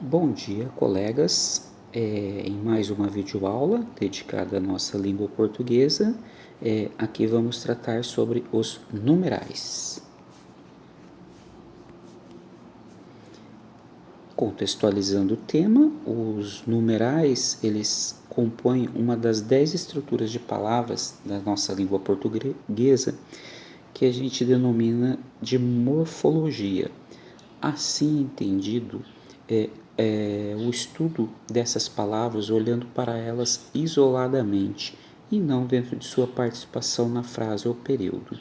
Bom dia, colegas. Em mais uma videoaula dedicada à nossa língua portuguesa, aqui vamos tratar sobre os numerais. Contextualizando o tema, os numerais, eles compõem uma das 10 estruturas de palavras da nossa língua portuguesa que a gente denomina de morfologia. Assim entendido, o estudo dessas palavras olhando para elas isoladamente e não dentro de sua participação na frase ou período.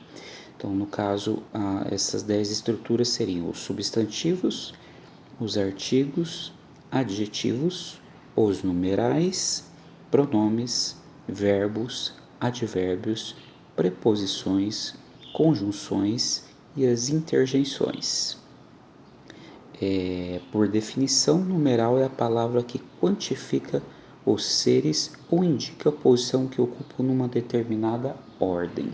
Então, no caso, essas 10 estruturas seriam os substantivos, os artigos, adjetivos, os numerais, pronomes, verbos, advérbios, preposições, conjunções e as interjeições. Por definição, numeral é a palavra que quantifica os seres ou indica a posição que ocupam numa determinada ordem.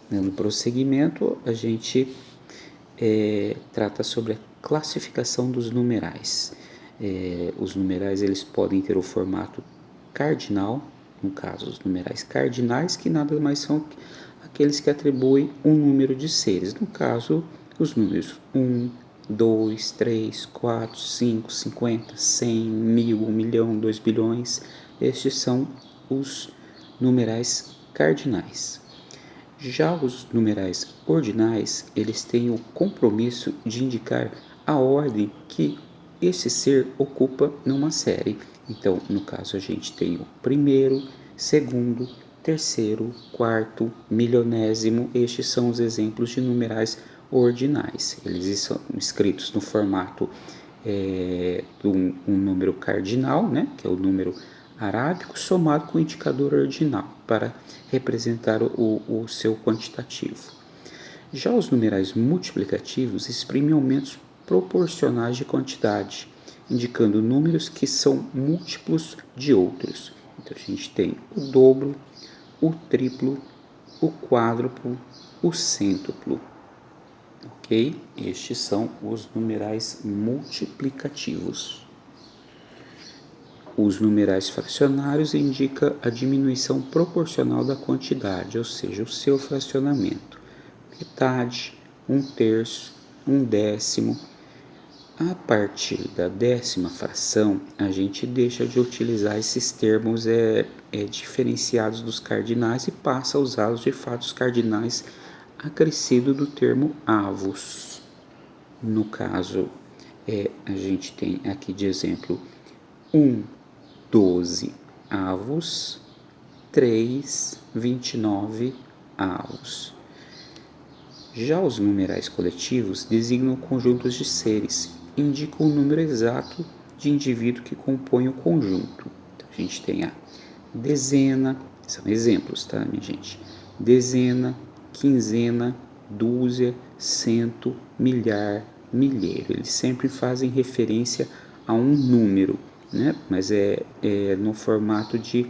No prosseguimento, a gente trata sobre a classificação dos numerais. Os numerais eles podem ter o formato cardinal, no caso os numerais cardinais, que nada mais são aqueles que atribuem um número de seres, no caso os números 1, 2, 3, 4, 5, 50, 100, 1000, 1 milhão, 2 bilhões. Estes são os numerais cardinais. Já os numerais ordinais, eles têm o compromisso de indicar a ordem que esse ser ocupa numa série. Então, no caso, a gente tem o primeiro, segundo, terceiro, quarto, milionésimo. Estes são os exemplos de numerais ordinais. Eles são escritos no formato de um número cardinal, né, que é o número arábico, somado com o indicador ordinal, para representar o seu quantitativo. Já os numerais multiplicativos exprimem aumentos proporcionais de quantidade, indicando números que são múltiplos de outros. Então, a gente tem o dobro, o triplo, o quádruplo, o cêntuplo. Ok? Estes são os numerais multiplicativos. Os numerais fracionários indicam a diminuição proporcional da quantidade, ou seja, o seu fracionamento. Metade, 1/3, 1/10. A partir da 10ª fração, a gente deixa de utilizar esses termos diferenciados dos cardinais e passa a usá-los de fato os cardinais acrescido do termo avos. No caso, a gente tem aqui de exemplo 12 avos, 3, 29 avos. Já os numerais coletivos designam conjuntos de seres, indicam o número exato de indivíduo que compõe o conjunto. Então, a gente tem a dezena, são exemplos, tá, minha gente? Dezena, quinzena, dúzia, cento, milhar, milheiro. Eles sempre fazem referência a um número, né? Mas é no formato de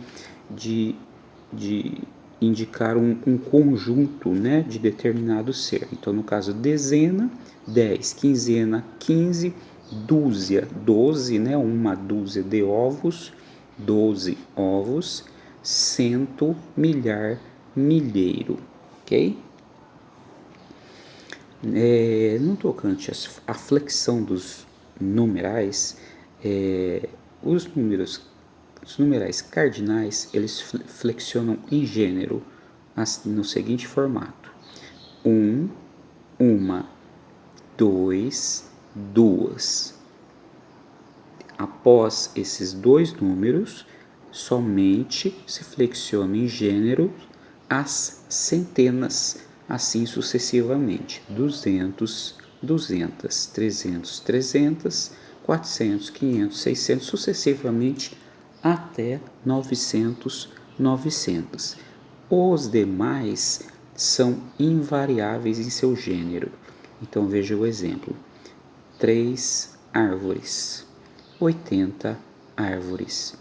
indicar um conjunto, né, de determinado ser. Então, no caso, dezena, 10, quinzena, 15, dúzia, 12, né, uma dúzia de ovos, 12 ovos, cento, milhar, milheiro, ok? No tocante à flexão dos numerais, os numerais cardinais, eles flexionam em gênero no seguinte formato: 1, uma, 2, duas. Após esses dois números, somente se flexiona em gênero as centenas, assim sucessivamente: 200, 200, 300, 300, 400, 500, 600, sucessivamente até 900, 900. Os demais são invariáveis em seu gênero. Então veja o exemplo: 3 árvores, 80 árvores,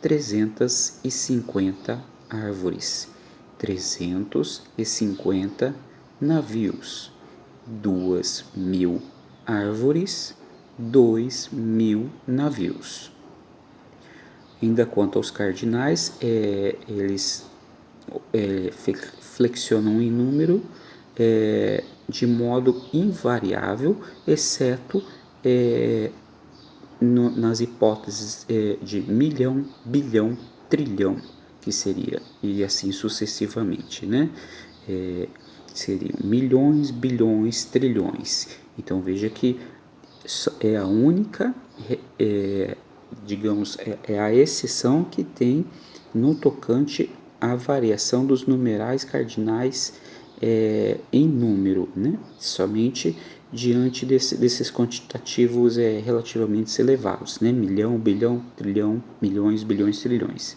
350 árvores, 350 navios, 2.000 árvores, 2.000 navios. Ainda quanto aos cardinais, eles flexionam em número de modo invariável, exceto nas hipóteses de milhão, bilhão, trilhão, que seria, e assim sucessivamente, né? Seriam milhões, bilhões, trilhões. Então veja que é a única, digamos, é a exceção que tem no tocante à variação dos numerais cardinais em número, né? Somente diante desses quantitativos relativamente elevados, né? Milhão, bilhão, trilhão, milhões, bilhões, trilhões.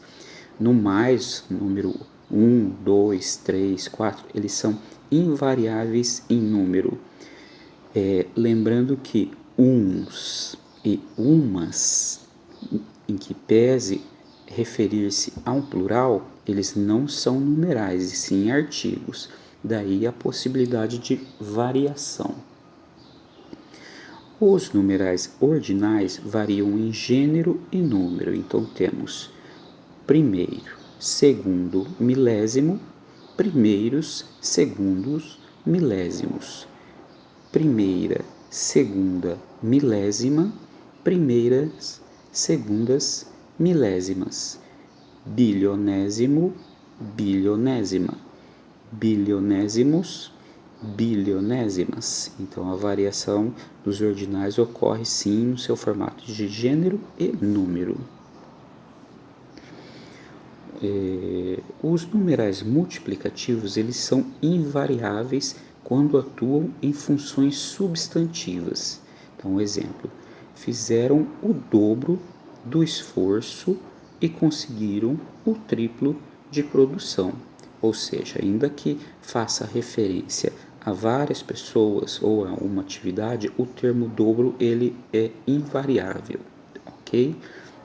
No mais, número 1, 2, 3, 4, eles são invariáveis em número. Lembrando que uns e umas, em que pese referir-se a um plural, eles não são numerais, e sim artigos. Daí a possibilidade de variação. Os numerais ordinais variam em gênero e número. Então temos primeiro, segundo, milésimo, primeiros, segundos, milésimos. Primeira, segunda, milésima, primeiras, segundas, milésimas. Bilionésimo, bilionésima. Bilionésimos, bilionésimas. Então a variação dos ordinais ocorre sim no seu formato de gênero e número. Os numerais multiplicativos eles são invariáveis quando atuam em funções substantivas. Então, exemplo, fizeram o dobro do esforço e conseguiram o triplo de produção. Ou seja, ainda que faça referência a várias pessoas ou a uma atividade, o termo dobro ele é invariável, ok?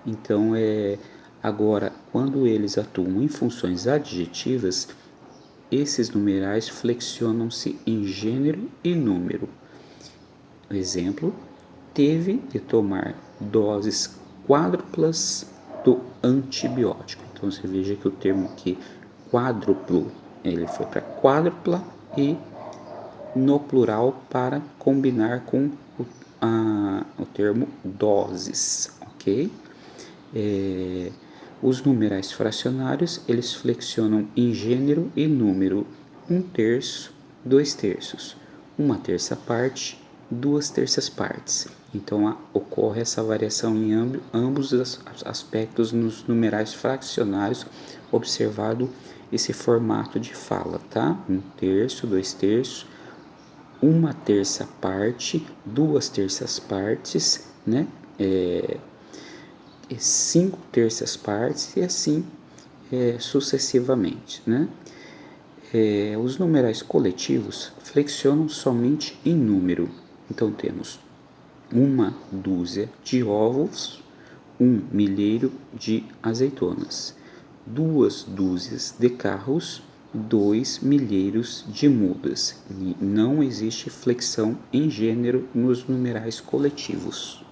Então, agora, quando eles atuam em funções adjetivas, esses numerais flexionam-se em gênero e número. Exemplo, teve de tomar doses quádruplas do antibiótico. Então você veja que o termo aqui quádruplo, ele foi para quádrupla e no plural para combinar com o termo doses, ok? Os numerais fracionários, eles flexionam em gênero e número 1/3, 2/3, 1/3 parte, 2/3 partes. Então ocorre essa variação em ambos os aspectos nos numerais fracionários, observado esse formato de fala, tá? 1/3, 2/3, 1/3 parte, 2/3 partes, né? 5/3 partes e assim sucessivamente, né? Os numerais coletivos flexionam somente em número. Então temos 1 dúzia de ovos, 1 milheiro de azeitonas, 2 dúzias de carros, 2 milheiros de mudas. E não existe flexão em gênero nos numerais coletivos.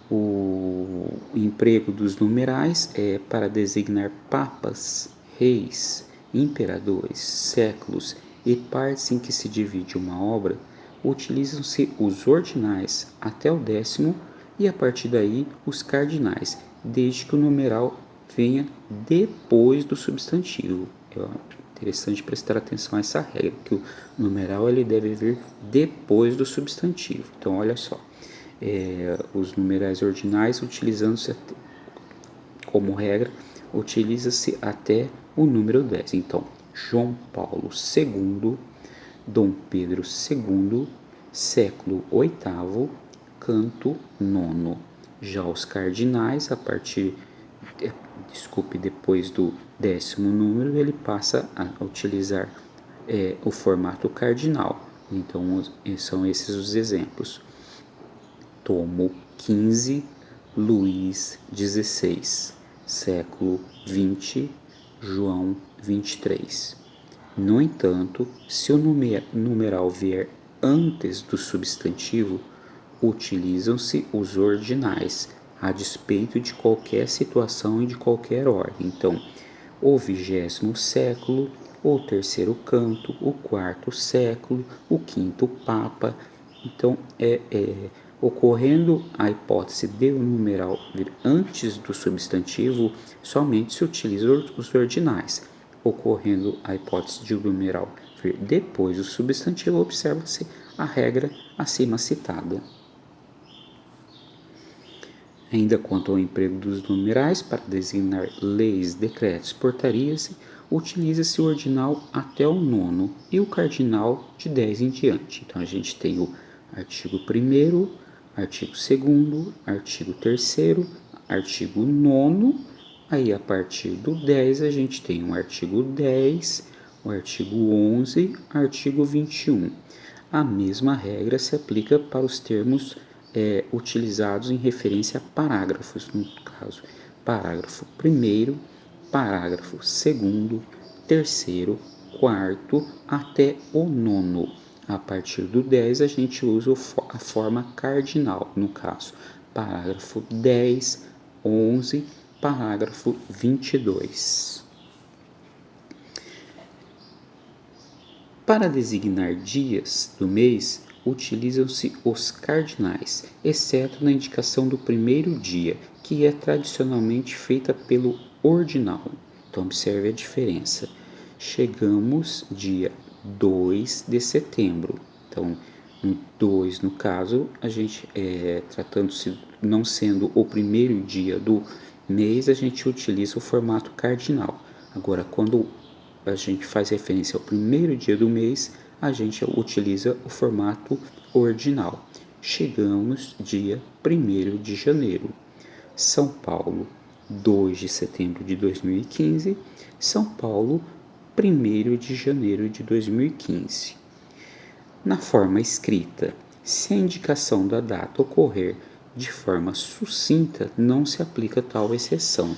O emprego dos numerais é para designar papas, reis, imperadores, séculos e partes em que se divide uma obra. Utilizam-se os ordinais até o 10º e a partir daí os cardinais, desde que o numeral venha depois do substantivo. É interessante prestar atenção a essa regra, que o numeral ele deve vir depois do substantivo. Então olha só. Os numerais ordinais, utilizando-se como regra, utiliza-se até o número 10. Então, João Paulo II, Dom Pedro II, século VIII, canto 9. Já os cardinais, a partir, depois do 10º número, ele passa a utilizar o formato cardinal. Então, são esses os exemplos. Tomo 15, Luís XVI, século 20, João 23. No entanto, se o numeral vier antes do substantivo, utilizam-se os ordinais, a despeito de qualquer situação e de qualquer ordem. Então, o 20º século, o terceiro canto, o quarto século, o quinto papa. Então, ocorrendo a hipótese de o numeral vir antes do substantivo, somente se utiliza os ordinais. Ocorrendo a hipótese de o numeral vir depois do substantivo, observa-se a regra acima citada. Ainda quanto ao emprego dos numerais para designar leis, decretos, portarias, utiliza-se o ordinal até o 9º e o cardinal de 10 em diante. Então, a gente tem o artigo 1º, artigo 2º, artigo 3º, artigo 9º, aí a partir do 10 a gente tem o artigo 10, o artigo 11, artigo 21. A mesma regra se aplica para os termos utilizados em referência a parágrafos, no caso, parágrafo 1º, parágrafo 2º, 3º, 4º até o 9º. A partir do 10 a gente usa a forma cardinal, no caso, parágrafo 10, 11, parágrafo 22. Para designar dias do mês, utilizam-se os cardinais, exceto na indicação do primeiro dia, que é tradicionalmente feita pelo ordinal. Então, observe a diferença. Chegamos dia 2 de setembro. Então, no 2, no caso, a gente, tratando-se não sendo o primeiro dia do mês, a gente utiliza o formato cardinal. Agora, quando a gente faz referência ao primeiro dia do mês, a gente utiliza o formato ordinal. Chegamos dia 1º de janeiro. São Paulo, 2 de setembro de 2015. São Paulo, 1º de janeiro de 2015. Na forma escrita, se a indicação da data ocorrer de forma sucinta, não se aplica tal exceção.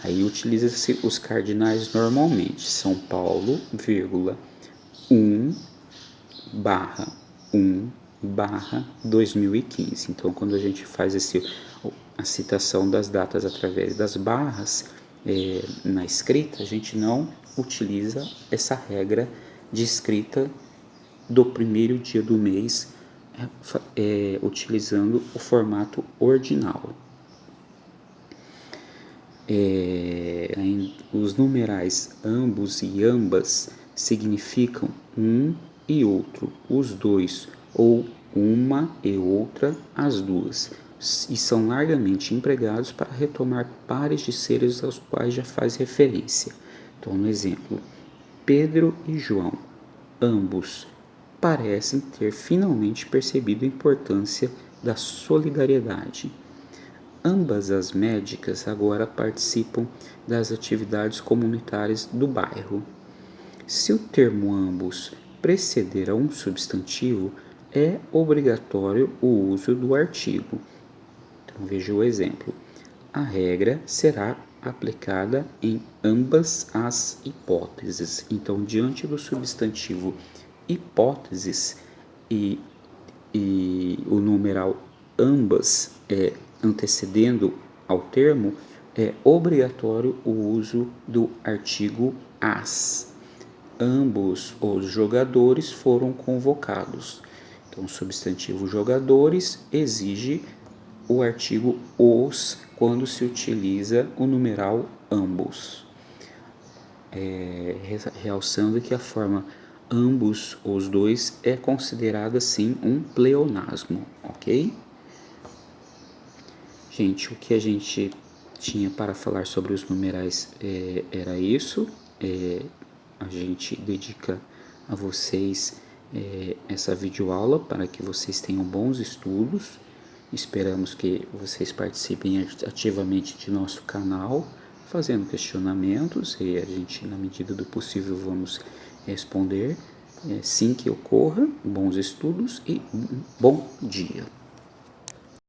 Aí utiliza-se os cardinais normalmente. São Paulo, 1/1/2015. Então, quando a gente faz a citação das datas através das barras na escrita, a gente não utiliza essa regra de escrita do primeiro dia do mês, utilizando o formato ordinal. Os numerais ambos e ambas significam um e outro, os dois, ou uma e outra, as duas, e são largamente empregados para retomar pares de seres aos quais já faz referência. Então, no exemplo, Pedro e João, ambos parecem ter finalmente percebido a importância da solidariedade. Ambas as médicas agora participam das atividades comunitárias do bairro. Se o termo ambos preceder a um substantivo, é obrigatório o uso do artigo. Então, veja o exemplo. A regra será aplicada em ambas as hipóteses. Então, diante do substantivo hipóteses e o numeral ambas antecedendo ao termo, é obrigatório o uso do artigo as. Ambos os jogadores foram convocados. Então, o substantivo jogadores exige o artigo os quando se utiliza o numeral ambos. Realçando que a forma ambos, os dois, é considerada sim um pleonasmo, ok? Gente, o que a gente tinha para falar sobre os numerais era isso. A gente dedica a vocês essa videoaula para que vocês tenham bons estudos. Esperamos que vocês participem ativamente de nosso canal, fazendo questionamentos, e a gente, na medida do possível, vamos responder assim que ocorra. Bons estudos e bom dia!